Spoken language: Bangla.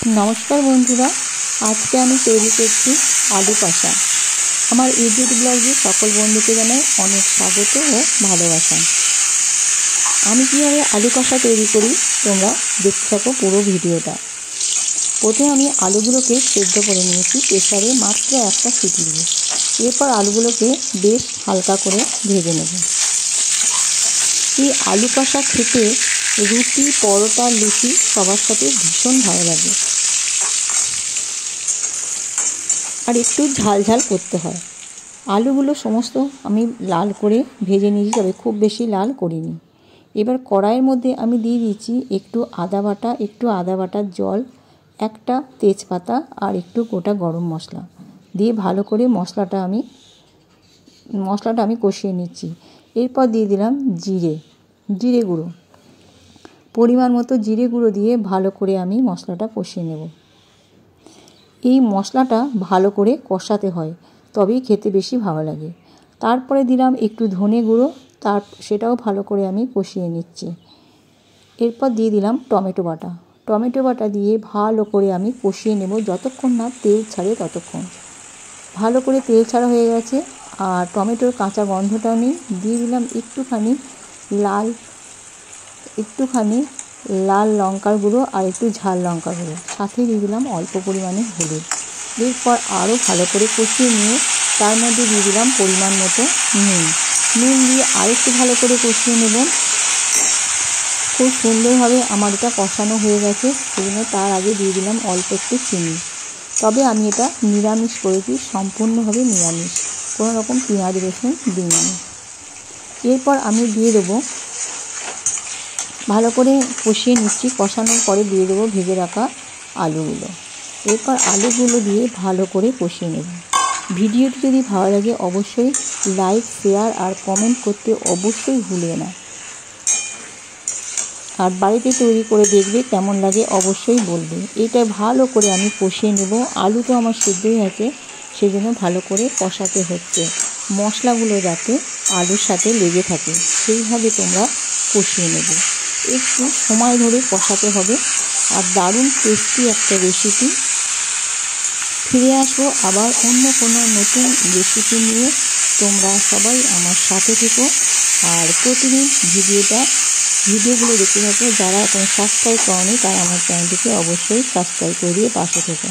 नमस्कार बंधुरा आज के आमी तैरी करছি आलू कषा। আমার ইউটিউব ব্লগে সকল বন্ধুকে জানাই অনেক স্বাগত ও ভালোবাসা। আমি কিভাবে আলু কষা তৈরি করি তোমরা দেখতে থাকো পুরো ভিডিওটা। প্রথমে আমি আলুগুলোকে সেদ্ধ করে নিয়েছি প্রেসারে মাত্র একটা সিটি দিয়ে। এরপর আলুগুলোকে বেশ হালকা করে ভেজে নেব। এই আলু কষা খেতে রুটি, পরোটা, লুচি সবার সাথে ভীষণ ভালো লাগে। আর একটু ঝাল ঝাল করতে হয়। আলুগুলো সমস্ত আমি লাল করে ভেজে নিয়েছি, তবে খুব বেশি লাল করিনি। এবার কড়াইয়ের মধ্যে আমি দিয়ে দিচ্ছি একটু আদা বাটার জল, একটা তেজপাতা আর একটু গোটা গরম মশলা দিয়ে ভালো করে মশলাটা আমি কষিয়ে নিচ্ছি। এরপর দিয়ে দিলাম জিরে গুঁড়ো, পরিমাণ মতো জিরে গুঁড়ো দিয়ে ভালো করে আমি মশলাটা কষিয়ে নেব। এই মশলাটা ভালো করে কষাতে হয়, তবেই খেতে বেশি ভালো লাগে। তারপরে দিলাম একটু ধনে গুঁড়ো, সেটাও ভালো করে আমি কষিয়ে নিচ্ছি। এরপর দিয়ে দিলাম টমেটো বাটা দিয়ে ভালো করে আমি কষিয়ে নেব যতক্ষণ না তেল ছাড়ে ততক্ষণ। ভালো করে তেল ছাড়া হয়ে গেছে আর টমেটোর কাঁচা গন্ধটাও নেই। দিয়ে দিলাম একটুখানি লাল লঙ্কার গুঁড়ো আর একটু ঝাল লঙ্কার গুঁড়ো, সাথে দিয়ে দিলাম অল্প পরিমাণে হলুদ। এরপর আরও ভালো করে কষিয়ে নিয়ে তার মধ্যে দিয়ে দিলাম পরিমাণ মতো নুন দিয়ে আরেকটু ভালো করে কষিয়ে নেব। খুব সুন্দরভাবে আমার এটা কষানো হয়ে গেছে, সেজন্য তার আগে দিয়ে দিলাম অল্প একটু চিনি। তবে আমি এটা নিরামিষ করেছি, সম্পূর্ণভাবে নিরামিষ, কোনো রকম পেঁয়াজ রসুন দিইনি। এরপর আমি দিয়ে দেবো, ভালো করে কষিয়ে নিচ্ছি। কষানোর পরে দিয়ে দেবো ভেজে রাখা আলুগুলো। এরপর আলুগুলো দিয়ে ভালো করে কষিয়ে নেব। ভিডিওটি যদি ভালো লাগে অবশ্যই লাইক, শেয়ার আর কমেন্ট করতে অবশ্যই ভুলবে না। আর বাড়িতে তৈরি করে দেখবে কেমন লাগে অবশ্যই বলবে। এটা ভালো করে আমি কষিয়ে নেব। আলু তো আমার সিদ্ধ হয়ে আছে, সেজন্য ভালো করে কষাতে হচ্ছে। মশলাগুলো যাতে আলুর সাথে লেগে থাকে সেইভাবে তোমরা কষিয়ে নেবে। একটু সময় ধরে কষাতে হবে। আর দারুণ টেস্টি একটা রেসিপি। ফিরে আসবো আবার অন্য কোনো নতুন রেসিপি নিয়ে। তোমরা সবাই আমার সাথে থেকো আর প্রতিদিন ভিডিওগুলো দেখতে থাকো। যারা এখন সাবস্ক্রাইব করোনি তারা আমার চ্যানেলটিকে অবশ্যই সাবস্ক্রাইব করে দিয়ে পাশে থেকো।